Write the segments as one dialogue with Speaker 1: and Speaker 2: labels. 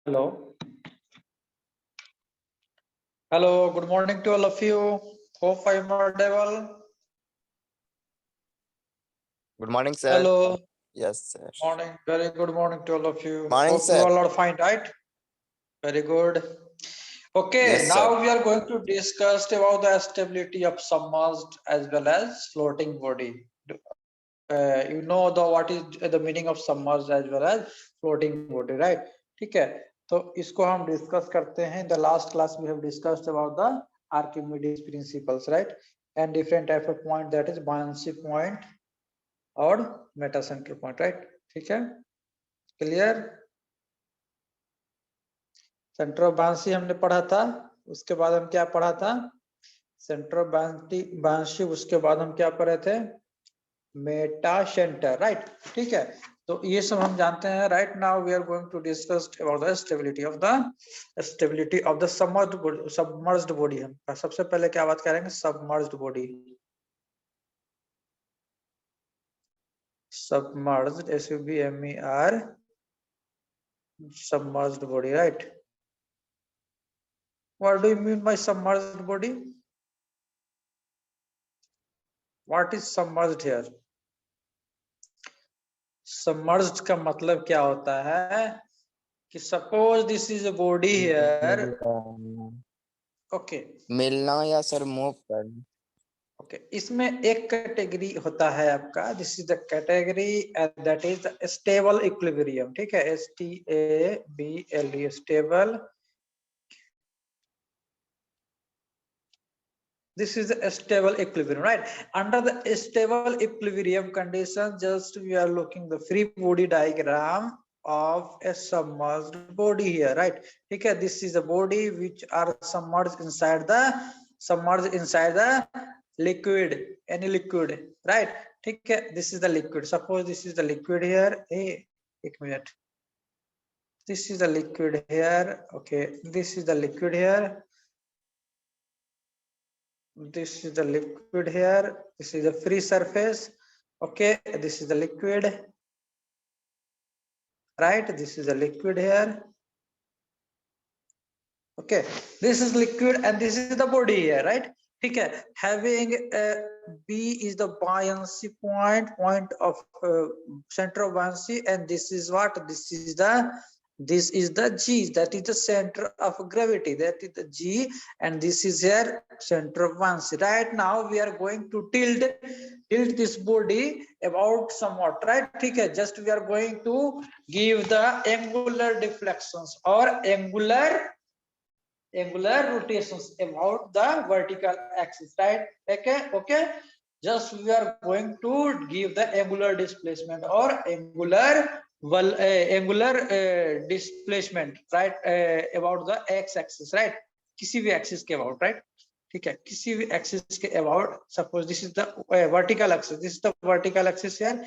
Speaker 1: Hello. Hello, good morning to all of you. Hope I'm audible.
Speaker 2: Good morning, sir.
Speaker 1: Hello,
Speaker 2: Yes, sir.
Speaker 1: morning. Very good morning to all of you.
Speaker 2: Morning,
Speaker 1: Hope
Speaker 2: sir.
Speaker 1: you all are fine, right? Very good. Okay,
Speaker 2: Yes,
Speaker 1: now
Speaker 2: sir.
Speaker 1: we are going to discuss about the stability of submerged as well as floating body. You know what is the meaning of submerged as well as floating body, right? ठीक है, तो इसको हम discuss करते हैं. The last class we have discussed about the Archimedes principles, right? And different type of point, that is buoyancy point और meta centre point, right? ठीक है, क्लियर. सेंटर ऑफ बायंसी हमने पढ़ा था. उसके बाद हम क्या पढ़ा था? Centre of buoyancy. उसके बाद हम क्या पढ़े थे? Meta centre, right? ठीक है, तो ये सब हम जानते हैं. Right now we are going to discuss about the stability of the submerged body. हम सबसे पहले क्या बात करेंगे? Submerged body. submerged, SUBMER, submerged body, right? What do you mean by submerged body? What is submerged here? Submerged का मतलब क्या होता है कि suppose this is a body here. Okay.
Speaker 2: मिलना या सर मूव करना.
Speaker 1: Okay, इसमें एक कैटेगरी होता है आपका. This is the category and that is stable equilibrium. ठीक है, STABLE, stable. This is a stable equilibrium, right? Under the stable equilibrium condition, just we are looking the free body diagram of a submerged body here, right? Okay, this is a body which are submerged inside the liquid, any liquid, right? Okay, this is the liquid. Suppose this is the liquid here. Hey, एक minute. This is the liquid here. Okay, this is the liquid here. This is the liquid here. This is a free surface. Okay, this is the liquid, right? This is a liquid here. Okay, this is liquid and this is the body here, right? Okay, having B is the buoyancy point of center of buoyancy, and this is what? This is the G, that is the center of gravity, that is the G, and this is here center of buoyancy. Right now we are going to tilt this body about somewhat, right? Okay, just we are going to give the angular deflections or angular rotations about the vertical axis, right? Okay, just we are going to give the angular displacement or angular displacement, right? About the x axis, right? किसी भी axis के about, right? ठीक है, किसी भी axis के about. Suppose this is the vertical axis. This is the vertical axis here,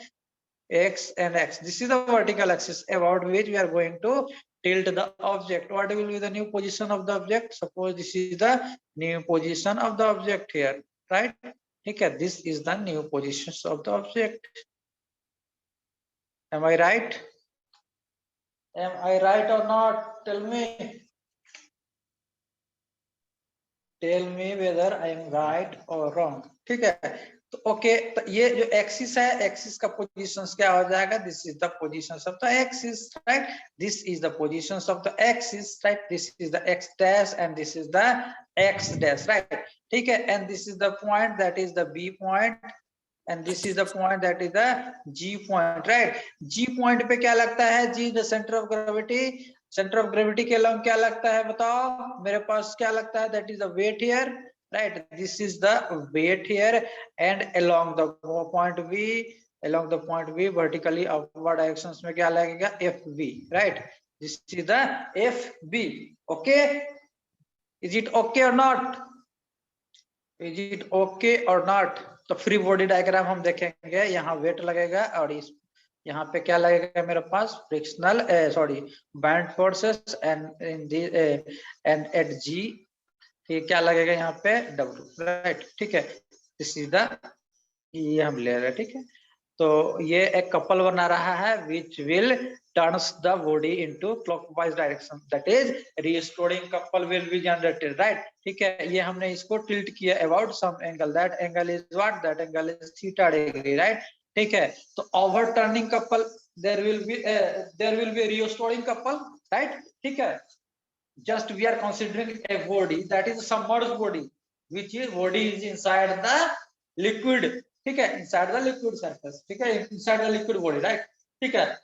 Speaker 1: x and x. This is the vertical axis about which we are going to tilt the object. What will be the new position of the object? Suppose this is the new position of the object here, right? Okay, this is the new positions of the object. Am I right? Am I right or not? Tell me. Tell me whether I am right or wrong. ठीक है, तो okay, तो ये जो axis है, axis का positions क्या हो जाएगा? This is the positions of the axis, right? This is the positions of the axis, right? This is the x dash and this is the x dash, right? ठीक है, and this is the point, that is the B point, and this is the point, that is the G point, right? G point पे क्या लगता है? G the center of gravity. Center of gravity के along क्या लगता है? बताओ मेरे पास क्या लगता है? That is the weight here, right? This is the weight here, and along the point B, vertically upward directions में क्या लगेगा? FB, right? This is the FB. Okay, is it okay or not? Is it okay or not? तो free body diagram हम देखेंगे. यहाँ wait लगेगा और इस यहाँ पे क्या लगेगा मेरे पास? Frictional band forces and at G. ठीक, क्या लगेगा यहाँ पे? W, right? ठीक है, दिस इज द, ये हम ले रहे हैं. ठीक है, तो ये एक कपल बना रहा है which will turns the body into clockwise direction, that is restoring couple will be generated, right? ठीक है, ये हमने इसको tilt किया about some angle, that angle is what, that angle is theta degree, right? ठीक है, तो overturning couple there will be restoring couple, right? ठीक है, just we are considering a body that is submerged body, which is body is inside the liquid, ठीक है, inside the liquid surface, ठीक है, inside the liquid body, right? ठीक है,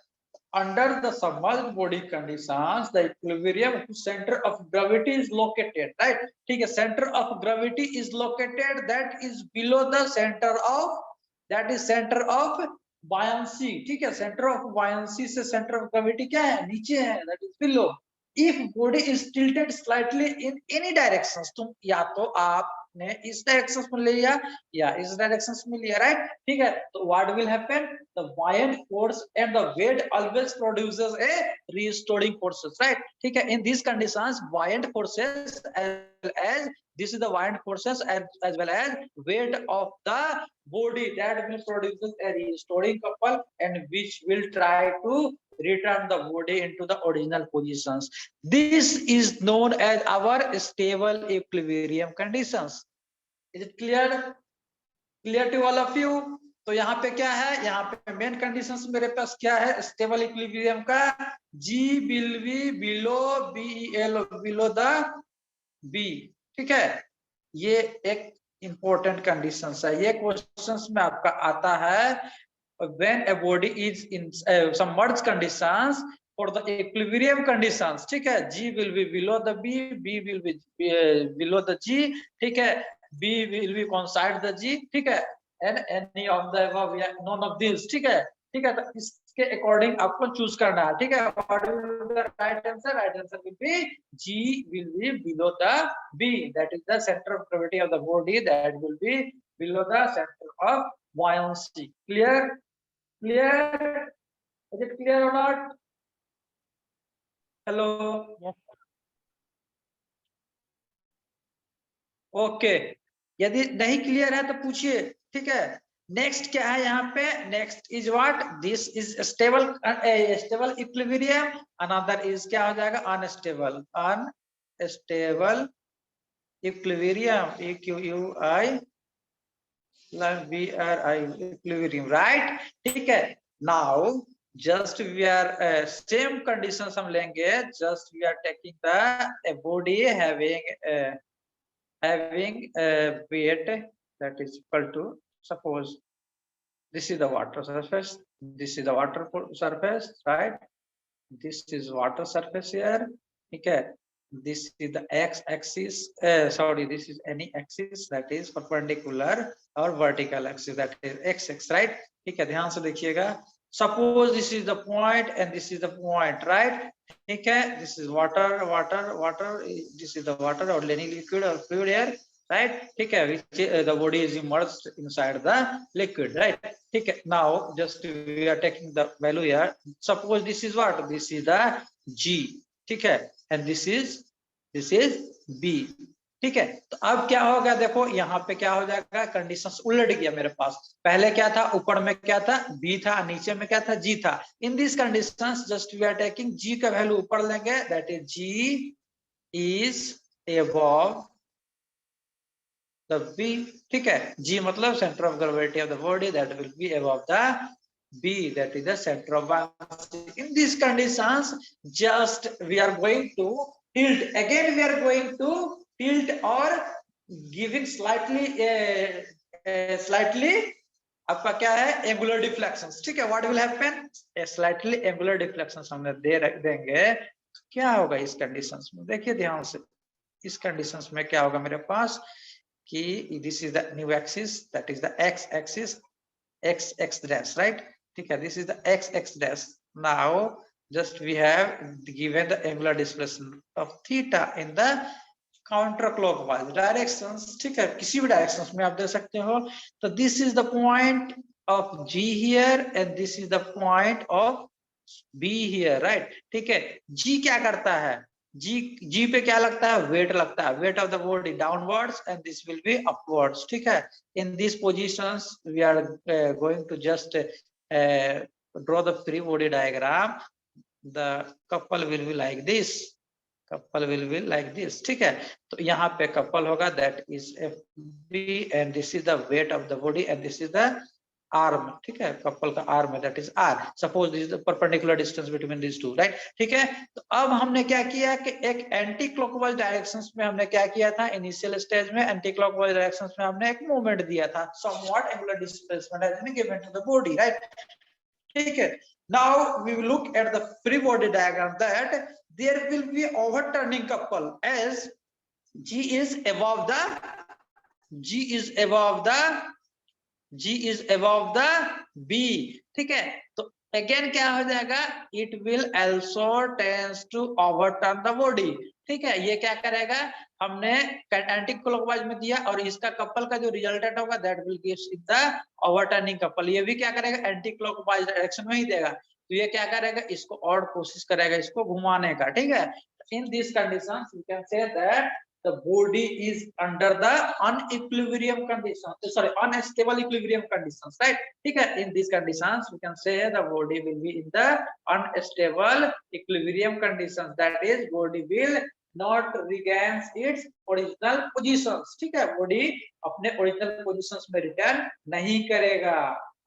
Speaker 1: under the submerged body conditions the equilibrium center of gravity is located, right? ठीक है, center of gravity is located, that is below the center of, that is center of buoyancy, ठीक है, center of buoyancy से center of gravity क्या है, नीचे है, that is below. If body is tilted slightly in any directions, तुम या तो आपने इस डायरेक्शन में लिया या इस डायरेक्शन में लिया, राइट? ठीक है, तो what will happen, the buoyant force and the weight always produces a restoring forces, right? ठीक है, in these conditions buoyant forces as well as this is the buoyant forces as well as weight of the body that will produce a restoring couple and which will try to return the body into the original positions. This is known as our stable equilibrium conditions. Is it clear? Clear to all of you? तो यहाँ पे क्या है, यहाँ पे main conditions मेरे पास क्या है, स्टेबल इक्विलिब्रियम का G will be below BEL below the B, ठीक है, ये एक इंपॉर्टेंट कंडीशंस है, ये क्वेश्चंस में आपका आता है when a body is in submerged conditions for the equilibrium conditions, ठीक है, G will be below the B, B will be below the G, ठीक है, B will be beside the G, ठीक है, and any of the above, none of these, ठीक है, ठीक है, तो इसके अकॉर्डिंग आपको चूज करना है, ठीक है, what will be the right answer? Right answer will be G will be below the B, that is the center of gravity of the body, that will be below the center of buoyancy. Clear? Clear? Is it clear or not? Hello?
Speaker 3: Yes.
Speaker 1: Okay, यदि नहीं clear है तो पूछिए, ठीक है, next क्या है यहाँ पे, next is what, this is stable, stable equilibrium, another is क्या हो जाएगा, unstable, unstable equilibrium, EQUI BRI equilibrium, right? ठीक है, now just we are same conditions हम लेंगे, just we are taking the body having weight that is equal to, suppose this is the water surface, this is the water surface, right? This is water surface here, okay, this is the x axis, sorry, this is any axis that is perpendicular or vertical axis, that is x, right? ठीक है, ध्यान से देखिएगा, suppose this is the point and this is the point, right? ठीक है, this is water, this is the water or any liquid or fluid here, right? ठीक है, which the body is immersed inside the liquid, right? ठीक है, now just we are taking the value here, suppose this is what, this is the G, ठीक है, and this is B, ठीक है, तो अब क्या होगा, देखो यहाँ पे क्या हो जाएगा, कंडीशंस उलट गया मेरे पास, पहले क्या था, ऊपर में क्या था, B था, नीचे में क्या था, G था, in this conditions just we are taking G का वैल्यू ऊपर लेंगे, that is G is above the B, ठीक है, G मतलब centre of gravity of the body, that will be above the B, that is the center of buoyancy. In these conditions just we are going to tilt, again we are going to tilt or giving slightly slightly आपका क्या है, angular deflections, ठीक है, what will happen, slightly angular deflections हमने देंगे, क्या होगा इस कंडीशंस में, देखिए ध्यान से, इस कंडीशंस में क्या होगा मेरे पास कि this is the new axis, that is the x axis, x dash, right? ठीक है, this is the x dash. Now just we have given the angular displacement of theta in the counterclockwise directions, ठीक है, किसी भी directions में आप दे सकते हो, तो this is the point of G here and this is the point of B here, right? ठीक है, G क्या करता है, G पे क्या लगता है, वेट लगता है, weight of the body downwards and this will be upwards, ठीक है, in this positions we are going to just draw the free body diagram, the couple will be like this, couple will be like this, ठीक है। तो यहाँ पे couple होगा, that is FB, and this is the weight of the body, and this is the arm, ठीक है, couple का arm है, that is R. Suppose this is the perpendicular distance between these two, right? ठीक है। तो अब हमने क्या किया कि एक एंटी क्लॉकवाइज डायरेक्शंस में हमने क्या किया था, इनिशियल स्टेज में एंटी क्लॉकवाइज डायरेक्शंस में हमने एक मूवमेंट दिया था, somewhat angular displacement has been given to the body, right? ठीक है। Now we will look at the free body diagram, that there will be overturning couple as G is above the B, ठीक है। तो again क्या हो जाएगा, it will also tends to overturn the body, ठीक है। ये क्या करेगा, हमने एंटी क्लॉकवाइज में दिया और इसका कपल का जो रिजल्टेंट होगा that will gives it the overturning couple. ये भी क्या करेगा, एंटी क्लॉकवाइज डायरेक्शन में ही देगा। तो ये क्या करेगा, इसको और कोशिश करेगा इसको घुमाने का, ठीक है। In this conditions we can say that the body is under the unequilibrium condition, sorry, unstable equilibrium conditions, right? ठीक है। In these conditions we can say the body will be in the unstable equilibrium conditions, that is body will not regain its original positions, ठीक है। body अपने original positions में return नहीं करेगा,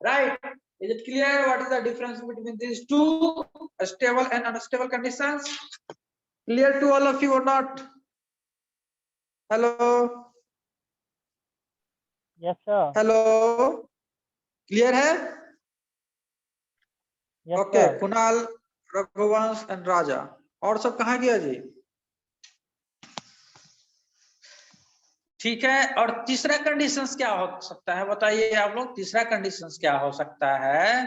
Speaker 1: right? Is it clear what is the difference between these two stable and unstable conditions? Clear to all of you or not? Hello
Speaker 3: yes sir.
Speaker 1: Hello, clear है?
Speaker 3: Yes
Speaker 1: okay,
Speaker 3: sir.
Speaker 1: Kunal, Raghuvansh and Raja, और सब कहाँ गया जी? ठीक है। और तीसरा conditions क्या हो सकता है, बताइए आप लोग, तीसरा कंडीशंस क्या हो सकता है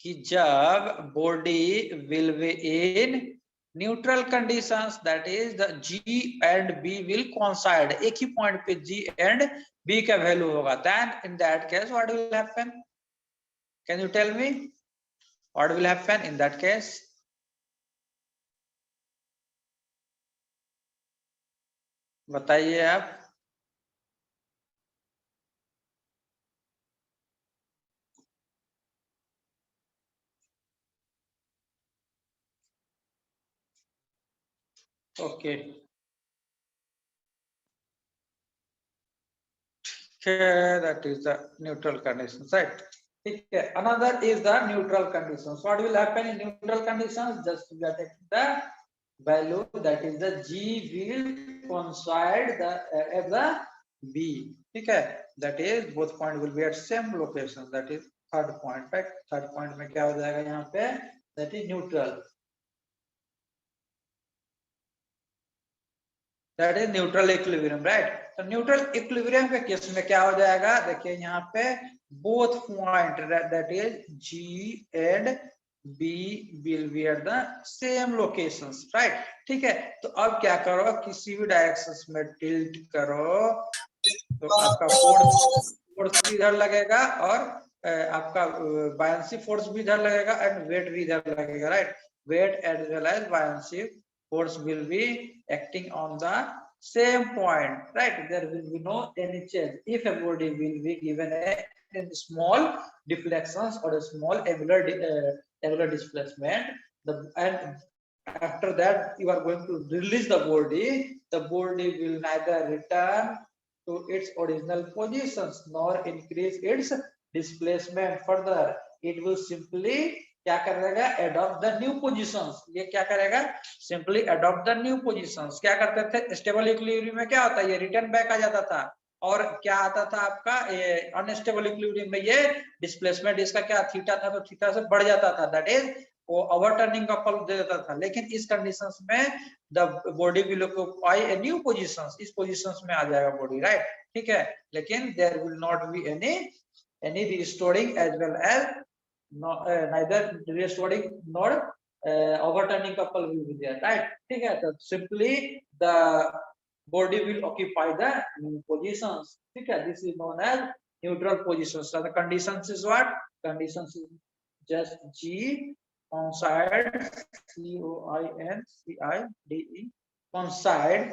Speaker 1: कि जब body will be in neutral conditions, that is the G and B will coincide, एक ही पॉइंट पे G एंड B का वैल्यू होगा, then in that case what will happen? Can you tell me what will happen in that case? बताइए आप। Okay, that is the neutral condition, right? ठीक है। Another is the neutral conditions. What will happen in neutral conditions? Just we are taking the value, that is the G will coincide at the B, ठीक है। That is both point will be at same location, that is third point, right? Third point में क्या हो जाएगा यहाँ पे, that is neutral, that is neutral equilibrium, right? तो neutral equilibrium के केस में क्या हो जाएगा, देखिए यहाँ पे both point that is G and B will be at the same locations, right? ठीक है। तो अब क्या करो, किसी भी डायरेक्शंस में टिल्ट करो तो आपका फोर्स भी इधर लगेगा और आपका बायंसी फोर्स भी इधर लगेगा एंड वेट भी इधर लगेगा, right? Weight as well as buoyancy force will be acting on the same point, right? There will be no any change if a body will be given a small deflections or a small angular displacement, and after that you are going to release the body will neither return to its original positions nor increase its displacement further. It will simply क्या करेगा, adopt the new positions. ये क्या करेगा, simply adopt the new positions. क्या करते थे, stable equilibrium में क्या होता है, ये रिटर्न बैक आ जाता था, और क्या आता था आपका ये अनस्टेबल इक्विलिब्रियम में ये डिस्प्लेसमेंट इसका क्या थीटा था, तो थीटा से बढ़ जाता था, दैट इज वो ओवरटर्निंग का पल दे देता था। लेकिन इस कंडीशंस में the body will occupy a new positions, इस पोजीशंस में आ जाएगा बॉडी, राइट? ठीक है। लेकिन there will not be any restoring as well as neither restoring nor overturning couple will be there, right? ठीक है। तो simply the body will occupy the new positions, ठीक है। This is known as neutral positions. So the conditions is what? Conditions is just G coincide, COINCIDE, coincide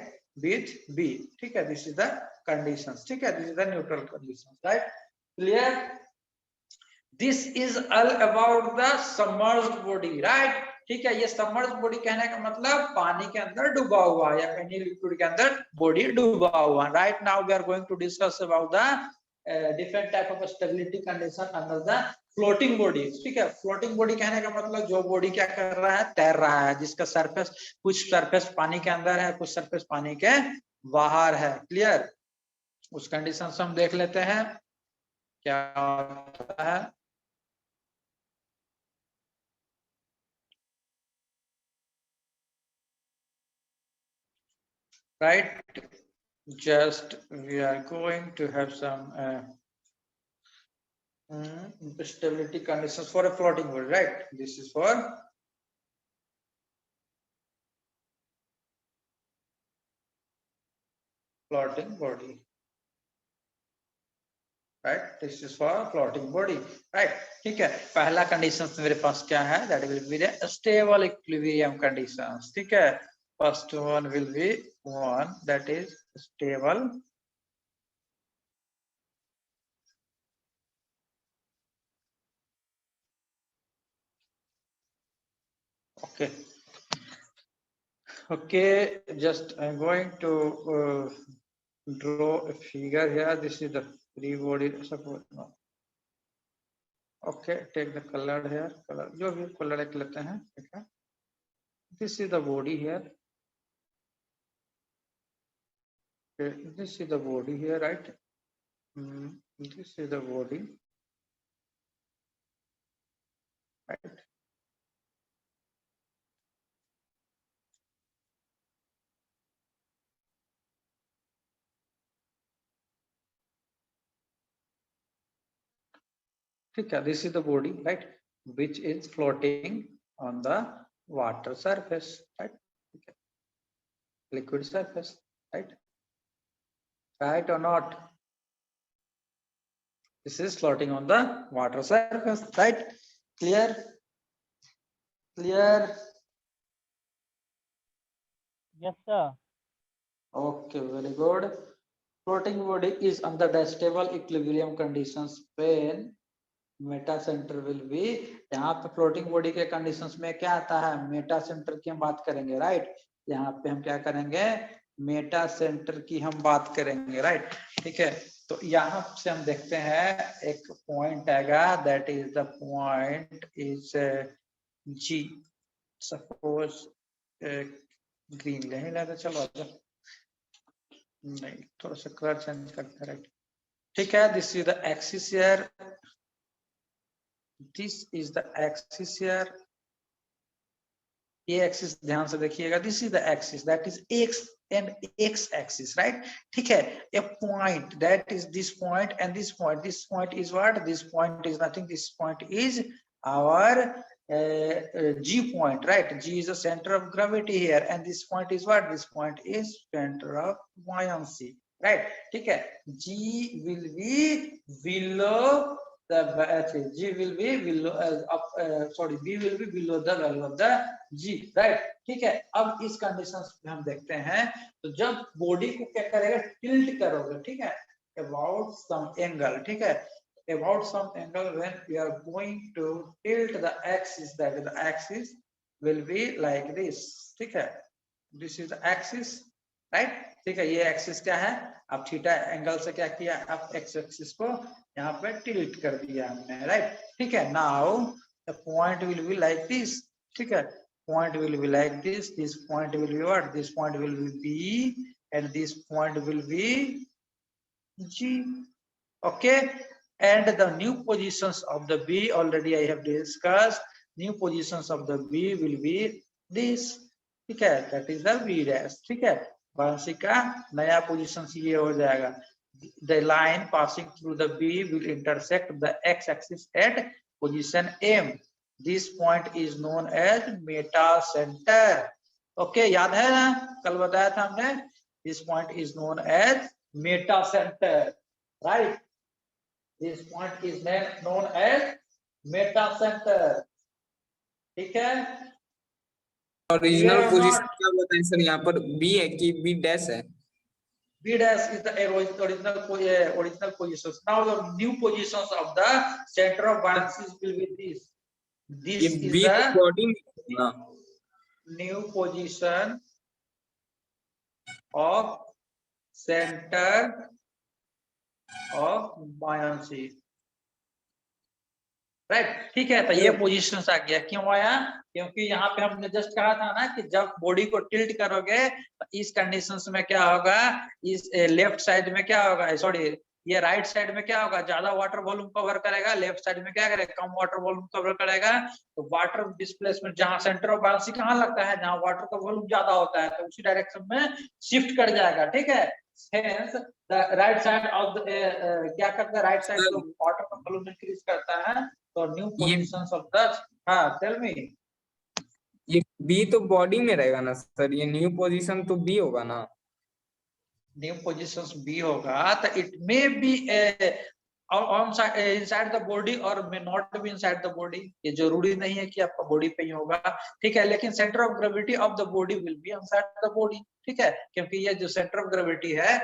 Speaker 1: with B, ठीक है। This is the conditions, ठीक है। This is the neutral conditions, right? Clear? This is all about the submerged body, right? ठीक है। ये submerge body कहने का मतलब पानी के अंदर डूबा हुआ या एनी लिक्विड के अंदर बॉडी डूबा हुआ। Right now we are going to discuss about the different type of stability condition under the floating body. ठीक है, फ्लोटिंग बॉडी कहने का मतलब जो बॉडी क्या कर रहा है, तैर रहा है, जिसका सरफेस, कुछ सरफेस पानी के अंदर है, कुछ सरफेस पानी के बाहर है। क्लियर? उस कंडीशन से हम देख लेते हैं क्या होता है। Right, just we are going to have some stability conditions for a floating body. Right, this is for floating body. Right, this is for floating body. Right, ठीक है। पहला कंडीशन मेरे पास क्या है, that will be the stable equilibrium conditions। ठीक है, first one will be one that is stable okay, just I'm going to draw a figure here. This is the free body, suppose no. Okay, take the color here, color जो भी color एक लेते हैं, ठीक है। This is the body here. Okay, this is the body here, right? This is the body, right? ठीक है, this is the body, right, which is floating on the water surface, right? Okay. Liquid surface, right? Right or not? This is floating on the water surface, right? Clear? Clear?
Speaker 3: Yes, sir.
Speaker 1: Okay, very good. Floating body is under the stable equilibrium conditions when Meta centre will be. यहाँ पे floating body के conditions में क्या आता है, Meta centre की हम बात करेंगे। राइट, यहाँ पे हम क्या करेंगे, मेटा सेंटर की हम बात करेंगे। राइट, ठीक है। तो यहाँ से हम देखते हैं एक पॉइंट आएगा, that is the point is G. Suppose green नहीं लगा, चलो नहीं, थोड़ा सा कलर चेंज करते हैं। राइट, ठीक है। This is the axis here, this is the axis here. ये एक्सिस ध्यान से देखिएगा, this is the axis that is X and X axis. Right, ठीक है। A point that is this point and this point is what, this point is nothing, this point is our G point, right? G is the center of gravity here, and this point is what? This point is center of buoyancy, right? ठीक है। G will be below the G will be below B will be below the value of the G, right? ठीक है। अब इस conditions में हम देखते हैं, तो जब बॉडी को क्या करेगा, टिल्ट करोगे, ठीक है, अबाउट सम एंगल, ठीक है, about some angle, when we are going to tilt the axis, that is the axis will be like this, ठीक है। This is the axis, right? ठीक है, ये एक्सिस क्या है, अब थीटा एंगल से क्या किया, अब एक्स एक्सिस को यहाँ पे टिल्ट कर दिया हमने। राइट, ठीक है। Now the point will be like this, ठीक है, point will be like this, this point will be what, this point will be B and this point will be G. okay, and the new positions of the B already I have discussed. New positions of the B will be this, ठीक है, that is the B dash, ठीक है। बांसी का नया position ये हो जाएगा, the line passing through the B will intersect the x axis at position M. This point is known as meta center. okay, याद है ना, कल बताया था हमने, this point is known as meta center, right? This point is known as meta center, ठीक है।
Speaker 4: Original position क्या बताएं सर, यहाँ पर बी है कि बी डैश है?
Speaker 1: B dash is the original positions. Now the new positions of the center of buoyancy will be this. This is
Speaker 4: B
Speaker 1: the
Speaker 4: floating ना
Speaker 1: new position of centre of buoyancy, right. ठीक है, तो ये position आ गया। क्यों आया? क्योंकि यहाँ पे हमने जस्ट कहा था ना कि जब बॉडी को टिल्ट करोगे तो इस कंडीशंस में क्या होगा, इस लेफ्ट साइड में क्या होगा, सॉरी ये राइट साइड में क्या होगा, ज्यादा वाटर वॉल्यूम कवर करेगा, लेफ्ट साइड में क्या करेगा, कम वाटर वॉल्यूम कवर करेगा। तो वाटर डिस्प्लेसमेंट जहां सेंटर ऑफ बायोन्सी कहाँ लगता है, जहां वाटर का वॉल्यूम ज्यादा होता है, तो उसी डायरेक्शन में शिफ्ट कर जाएगा। ठीक है, Hence, the right side of the क्या करता है, राइट साइड जो वाटर का वॉल्यूम इंक्रीज करता है, तो न्यू पोजीशंस ऑफ द, हाँ टेल मी।
Speaker 4: ये बी तो बॉडी में रहेगा ना सर, ये न्यू पोजीशन तो बी होगा ना।
Speaker 1: न्यू पोजीशंस बी होगा, तो it may be on inside the body और may not be inside the body. ये जरूरी नहीं है कि आपका बॉडी पे ही होगा, ठीक है, लेकिन centre of gravity of the body will B inside the body. ठीक है, क्योंकि ये जो सेंटर ऑफ ग्रेविटी है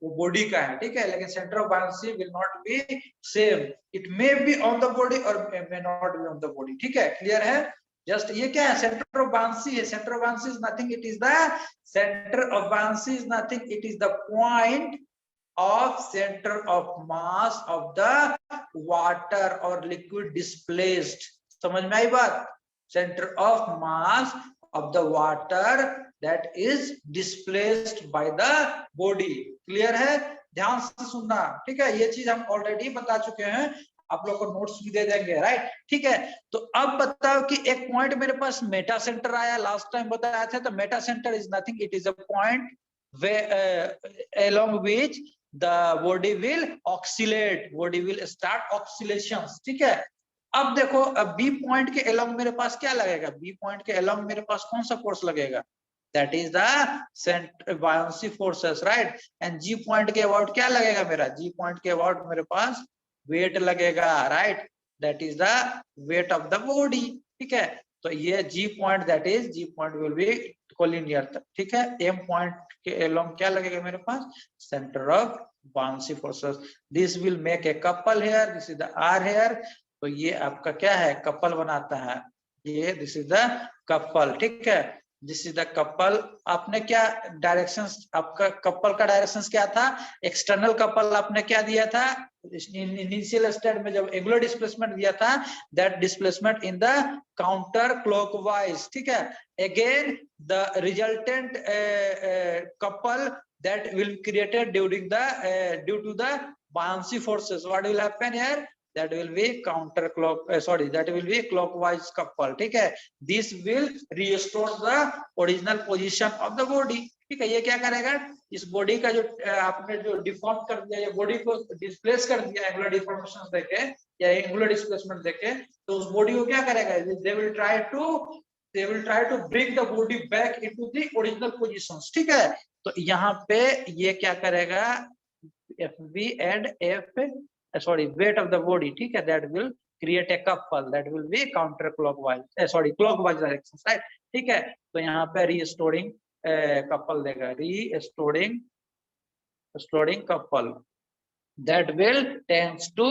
Speaker 1: वो बॉडी का है। ठीक है, लेकिन centre of buoyancy will not be same, it may be on the body और may not be on the body. ठीक है, क्लियर है? जस्ट ये क्या है, सेंटर ऑफ बायोन्सी है। Centre of buoyancy is nothing, it is the centre of buoyancy is nothing, it is the point of center of mass of the water or liquid displaced। समझ में आई बात? center of mass of the water that is displaced by the body। Clear है? ध्यान से सुनना, ठीक है, ये चीज हम ऑलरेडी बता चुके हैं, आप लोग को नोट्स भी दे देंगे, राइट। ठीक है, तो अब बताओ कि एक पॉइंट मेरे पास मेटा सेंटर आया, लास्ट टाइम बताया था, तो Meta centre is nothing, it is a point along which the body will oscillate, body will start oscillations। ठीक है, अब देखो, अब बी पॉइंट के along मेरे पास क्या लगेगा, बी पॉइंट के along मेरे पास कौन सा फोर्स लगेगा, that is the center buoyancy forces, right। and G point के अबाउट क्या लगेगा मेरा, G पॉइंट के अबाउट मेरे पास वेट लगेगा, right, that is the weight of the body। ठीक है, तो ये G point, that is G point will be collinear. ठीक है, M पॉइंट के along क्या लगेगा मेरे पास, centre of buoyancy forces. This will make a couple here, this is the R here, तो ये आपका क्या है, कपल बनाता है, ये दिस इज द कपल। ठीक है, दिस इज द कपल। आपने क्या डायरेक्शंस, आपका कपल का डायरेक्शंस क्या था, एक्सटर्नल कपल आपने क्या दिया था इनिशियल स्टेट में, जब एंगुलर डिस्प्लेसमेंट दिया था, that displacement in the counter clockwise. ठीक है, again the resultant couple that will be created during the due to the buoyancy forces, what will happen here, that will be counter clock that will be clockwise couple। ठीक है, this will restore the original position of the body। ठीक है, ये क्या करेगा, इस body का जो आपने जो डिफॉर्म कर दिया, ये बॉडी को डिस्प्लेस कर दिया एंगुलर डिफॉर्मेशन देके या एंगुलर डिस्प्लेसमेंट देके, तो उस बॉडी को क्या करेगा, they will try to bring the body back into the original positions। ठीक है, तो यहाँ पे ये क्या करेगा, FV and weight of the body, ठीक है, that will create a couple that will be counter clockwise clockwise directions, right। ठीक है, तो यहाँ पे restoring couple देगा, restoring couple that will tends to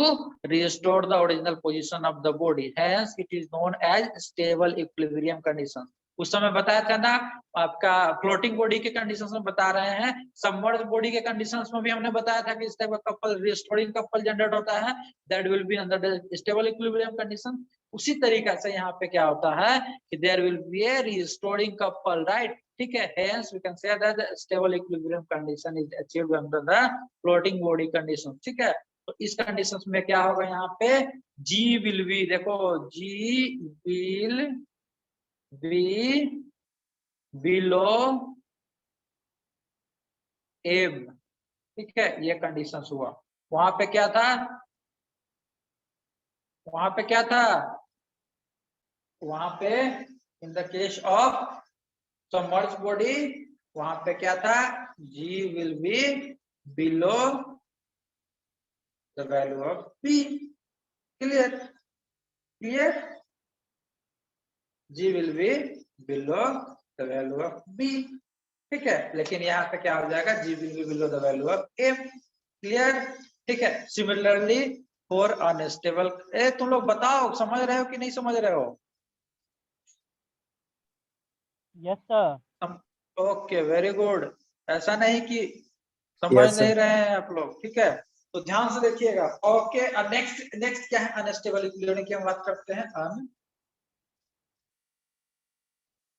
Speaker 1: restore the original position of the body, hence it is known as stable equilibrium condition। उस समय बताया था ना, आपका फ्लोटिंग बॉडी के कंडीशंस में बता रहे हैं, सबमर्ज बॉडी के कंडीशंस में भी हमने बताया था कि इस टाइप का कपल, रिस्टोरिंग कपल जनरेट होता है, that will be under the stable equilibrium condition. उसी तरीके से यहाँ पे क्या होता है कि there will be a restoring couple, right. ठीक है, hence we can say that the stable equilibrium condition is achieved under the floating body condition। ठीक है, तो इस कंडीशंस में क्या होगा, यहाँ पे G will be, देखो G will be below M। ठीक है, ये कंडीशंस हुआ। वहां पे क्या था, वहां पे क्या था, वहां पे in the case of submerged body वहां पे क्या था, G will be below the value of P। clear, G will be below the value of B। ठीक है, लेकिन यहाँ पे क्या हो जाएगा, G will be below the value of M। Clear? ठीक है, सिमिलरली फॉर अनस्टेबल, तुम लोग बताओ समझ रहे हो कि नहीं समझ रहे हो?
Speaker 3: Yes, sir.
Speaker 1: Okay very good. ऐसा नहीं कि समझ
Speaker 4: Yes, sir.
Speaker 1: नहीं रहे हैं आप लोग, ठीक है, तो ध्यान से देखिएगा। ओके नेक्स्ट नेक्स्ट क्या है, अनस्टेबल इक्विलिब्रियम की हम बात करते हैं।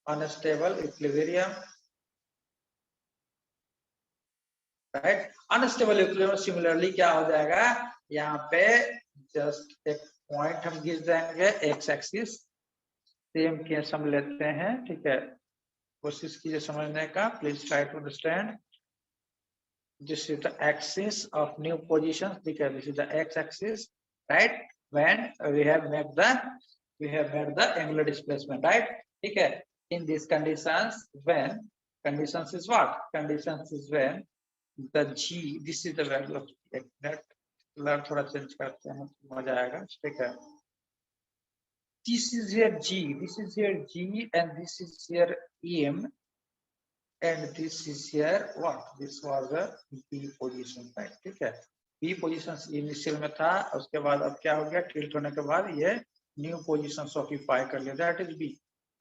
Speaker 1: Unstable equilibrium, right. Unstable equilibrium similarly क्या हो जाएगा, यहाँ पे जस्ट एक पॉइंट हम खींच देंगे, एक्स एक्सिस सेम केस हम लेते हैं, ठीक है। कोशिश कीजिए समझने का, please try to understand. This is the axis of new position, because this is the x-axis, right? When we have made the angular displacement, right? Okay. In these conditions, when conditions is what? Conditions is when the g, this is the value of that. थोड़ा change करते हैं, मजा आएगा, ठीक है। This is here g, this is here g, and this is here m. And this is here what? This was a B position, right? ठीक है, B position initial में था, उसके बाद अब क्या हो गया, टिल्ट होने के बाद ये न्यू पोजीशन ऑक्यूपाई कर लिया, दैट इज B,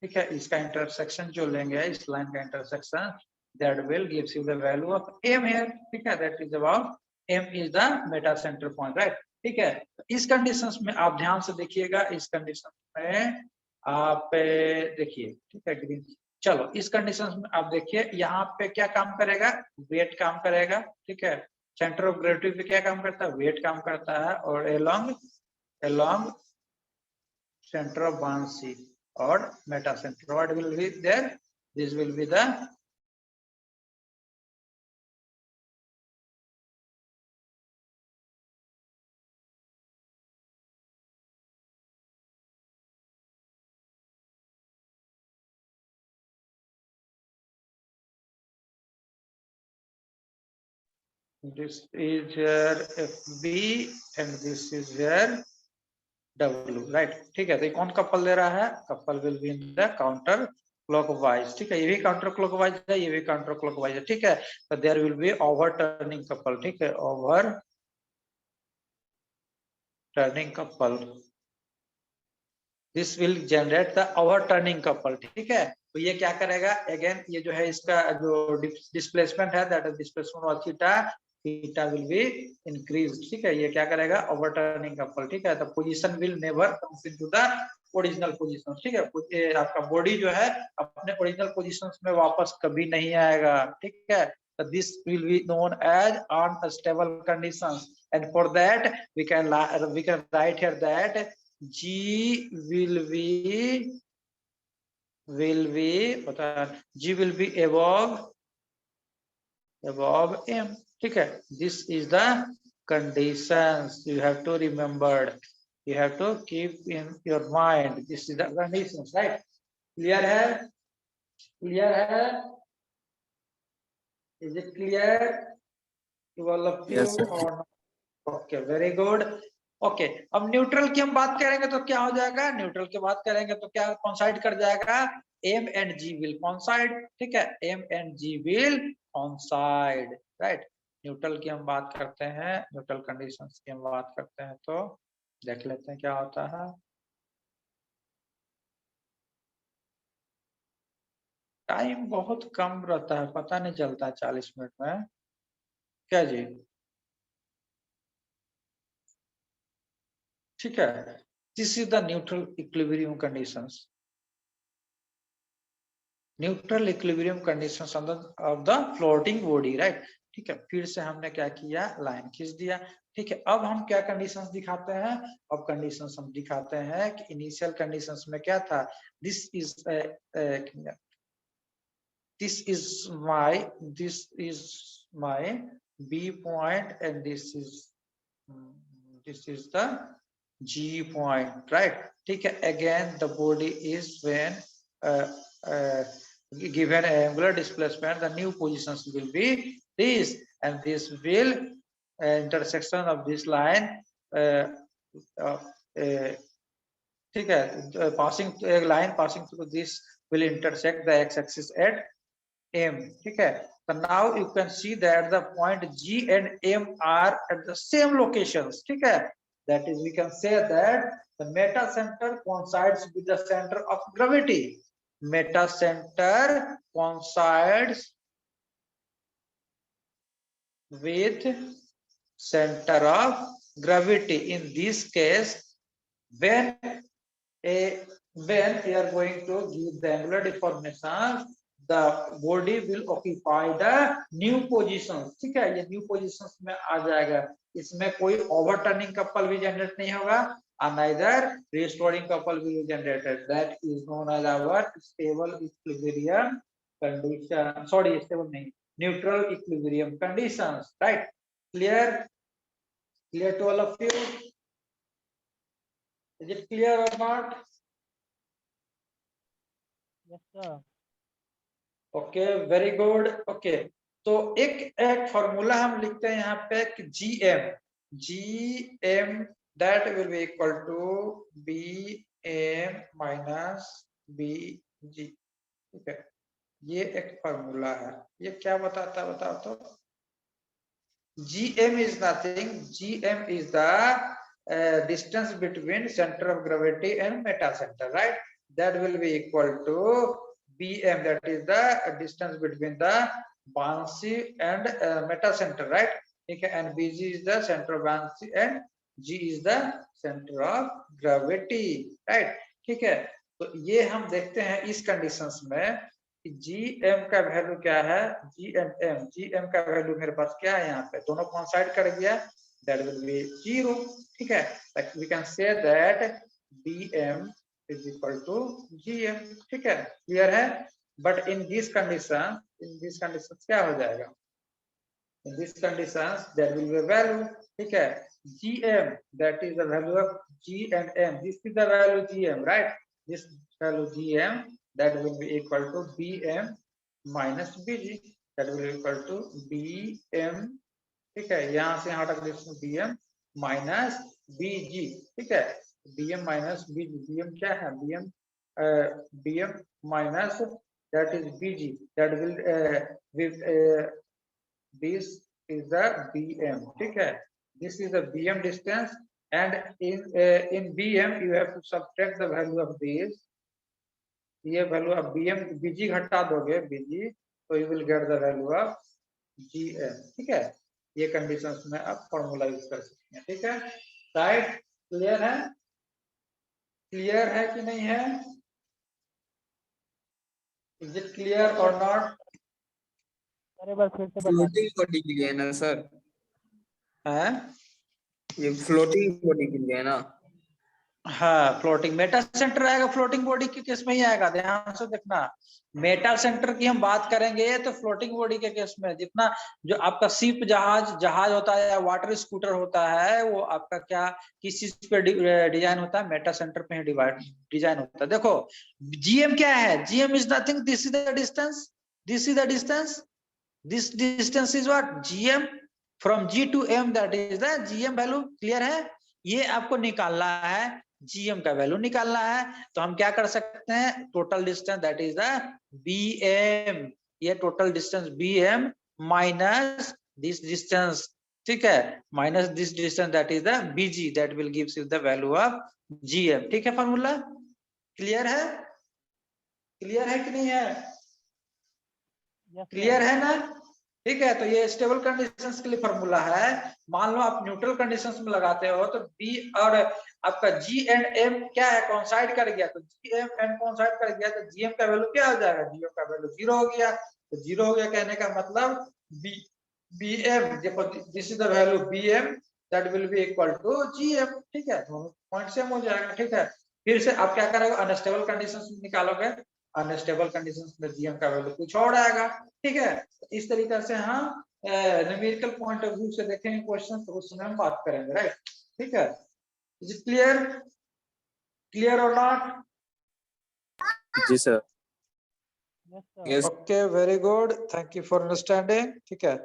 Speaker 1: ठीक है। इसका इंटरसेक्शन जो लेंगे, इस लाइन का intersection, that will gives you the value of M here, ठीक है। That is about M is the Meta centre point, right, ठीक है। इस कंडीशंस में आप ध्यान से देखिएगा, इस कंडीशन में आप देखिए, ठीक है, ग्रीन। चलो इस कंडीशन में आप देखिए, यहाँ पे क्या काम करेगा, वेट काम करेगा, ठीक है। सेंटर ऑफ ग्रेविटी पे क्या काम करता है, वेट काम करता है, और along सेंटर ऑफ बाउंसी और meta centre, what will be there, this will be the this is your FB and this is your W, right, ठीक है। तो कौन कपल दे रहा है, couple will be in the counter clockwise, ठीक है। ये भी काउंटर क्लॉकवाइज है, ये भी काउंटर क्लॉकवाइज है, ठीक है। तो there will be over turning couple, ठीक है, over turning couple, this will generate the over turning couple, ठीक है। तो ये क्या करेगा, अगेन ये जो है इसका जो डिस्प्लेसमेंट है, that is displacement of theta, theta will be increase, ठीक है। ये क्या करेगा, ओवर टर्निंग कपल, ठीक है। तो position will never comes into the original position, ठीक है। ये आपका बॉडी जो है अपने ओरिजिनल पोजीशंस में वापस कभी नहीं आएगा, ठीक है। तो this will be known as unstable conditions, and for that we can write here that G will be पता, G will be above M, ठीक है। This is the conditions you have to remember, you have to keep in your mind, this is the conditions, right? Clear है, clear है, is it clear to all of you?
Speaker 4: Yes, sir.
Speaker 1: or not? Okay, very good. Okay अब neutral की हम बात करेंगे तो क्या हो जाएगा, न्यूट्रल की बात करेंगे तो क्या कॉन्साइड कर जाएगा, M and G विल कॉन्साइड, ठीक है। M and G will कॉन्साइड, right. Neutral की हम बात करते हैं, न्यूट्रल कंडीशंस की हम बात करते हैं, तो देख लेते हैं क्या होता है। टाइम बहुत कम रहता है, पता नहीं चलता 40 मिनट में, क्या जी, ठीक है। This is the neutral equilibrium conditions, neutral equilibrium conditions of the floating body, right, ठीक है। फिर से हमने क्या किया, लाइन खींच दिया, ठीक है। अब हम क्या कंडीशंस दिखाते हैं, अब कंडीशंस हम दिखाते हैं कि इनिशियल कंडीशंस में क्या था, this is my B point and this is the G point, right, ठीक है। Again the body is when given angular displacement, the new positions will be this, and this will intersection of this line, ठीक है, passing a line passing through this will intersect the x-axis at M, ठीक है। So now you can see that the point G and M are at the same locations, ठीक है। That is, we can say that the meta center coincides with the center of gravity. meta center coincides with center of gravity. In this case, when we are going to give the angular deformation, the body will occupy the new position. ठीक है, ये new positions में आ जाएगा, इसमें कोई overturning couple भी generate नहीं होगा, and neither restoring couple will be generated. That is known as our stable equilibrium condition. Sorry, stable नहीं, neutral equilibrium conditions. Right? Clear? Clear to all of you? Is it clear or not?
Speaker 3: Yes, sir.
Speaker 1: Okay, very good. Okay, तो एक formula हम लिखते हैं यहाँ पे कि GM that will be equal to BM minus BG। ठीक है, ये एक फॉर्मूला है। ये क्या बताता है बताओ तो? GM is nothing, GM is the distance between center of gravity and meta center, right? That will be equal to BM, that is the distance between the buoyancy and meta center, right? Okay, and BG is the center of buoyancy and G is the center of gravity, right? ठीक है, तो ये हम देखते हैं इस conditions में कि GM का वैल्यू क्या है, GM का वैल्यू मेरे पास क्या है, यहाँ पे दोनों कोइंसाइड कर गया, that will be 0। ठीक है, like we can say that BM is equal to GM। ठीक है, क्लियर है? बट इन दिस कंडीशन क्या हो जाएगा? In this condition there will be value. ठीक है, GM that is the value of G and M, this is the value GM, right? This value GM that will be equal to BM minus BG, that will be equal to BM। ठीक है, यहाँ से यहाँ तक लिखूं BM minus BG। ठीक है, BM minus BG, BM क्या है? BM minus that is BG, that will this is the BM। ठीक है, this is the BM distance, and in BM you have to subtract the value of this, ये value of BM, BG घटा दोगे BG, तो you will get the value of GM। ठीक है, ये conditions में आप फॉर्मूला यूज कर सकते हैं। ठीक है, राइट? क्लियर है? क्लियर है कि नहीं है? इज इट क्लियर और नॉट?
Speaker 3: अरे बार फिर से बता
Speaker 4: फ्लोटिंग बॉडी के लिए है ना सर?
Speaker 1: है,
Speaker 4: ये फ्लोटिंग बॉडी के लिए है ना?
Speaker 1: हाँ, फ्लोटिंग मेटा सेंटर आएगा, फ्लोटिंग बॉडी के केस में ही आएगा। ध्यान से देखना, मेटा सेंटर की हम बात करेंगे तो फ्लोटिंग बॉडी के केस में जितना जो आपका शिप जहाज होता है या वाटर स्कूटर होता है, वो आपका क्या किस चीज पे डिजाइन होता है? मेटा सेंटर पे ही डिजाइन होता है। देखो GM क्या है? GM is nothing, this is the distance, this is the distance, this distance is what? GM from G to M, that is the GM value. Clear है? ये आपको निकालना है, GM का वैल्यू निकालना है, तो हम क्या कर सकते हैं? Total distance that is the BM, ये total distance BM minus this distance. ठीक है, minus this distance that is the BG, that will gives you the value of GM। ठीक है, फॉर्मूला क्लियर है? क्लियर है कि नहीं है? क्लियर है ना? ठीक है, तो ये स्टेबल कंडीशंस के लिए फॉर्मूला है। मान लो आप न्यूट्रल कंडीशंस में लगाते हो तो B और आपका G एंड M क्या है? कोइंसाइड कर गया, तो GM एंड कोइंसाइड कर गया, तो GM का वैल्यू क्या हो जाएगा? GM का वैल्यू 0 हो गया। तो 0 हो गया कहने का मतलब BM, this is the value BM that will be equal to GM। ठीक है, दोनों पॉइंट सेम हो जाएगा। ठीक है, फिर से आप क्या करोगे? अनस्टेबल कंडीशंस निकालोगे, अनस्टेबल कंडीशंस में GM का वैल्यू कुछ और आएगा। ठीक है, इस तरीके से हम न्यूमेरिकल पॉइंट ऑफ व्यू से देखेंगे क्वेश्चन, तो उस समय हम बात करेंगे, राइट? ठीक है, इज इट क्लियर? क्लियर और नॉट?
Speaker 2: जी sir.
Speaker 4: Yes.
Speaker 1: Okay, very good, thank you for understanding. ठीक है,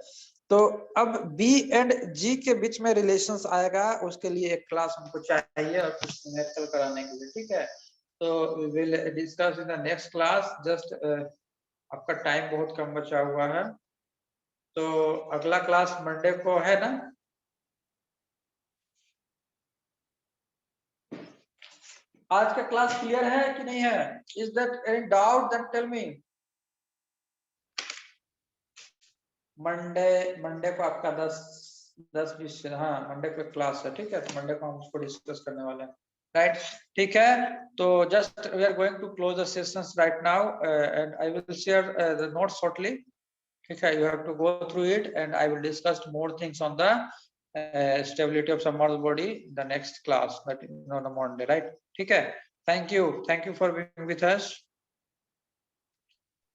Speaker 1: तो अब B एंड G के बीच में रिलेशंस आएगा, उसके लिए एक क्लास हमको चाहिए और कुछ न्यूमेरिकल कराने के लिए। ठीक है, तो we will discuss in the next class. Just आपका टाइम बहुत कम बचा हुआ है, तो अगला क्लास मंडे को है ना? आज का क्लास क्लियर है कि नहीं है? Is that any doubt? Then tell me. Monday को आपका 10-20 हाँ मंडे को क्लास है, ठीक है, तो मंडे को हम उसको डिस्कस करने वाले हैं, राइट? ठीक है, तो just we are going to close the sessions right now and I will share the notes shortly, ठीक है, you have to go through it and I will discuss more things on the stability of submerged body in the next class, that on the Monday, right? ठीक है, thank you for being with us.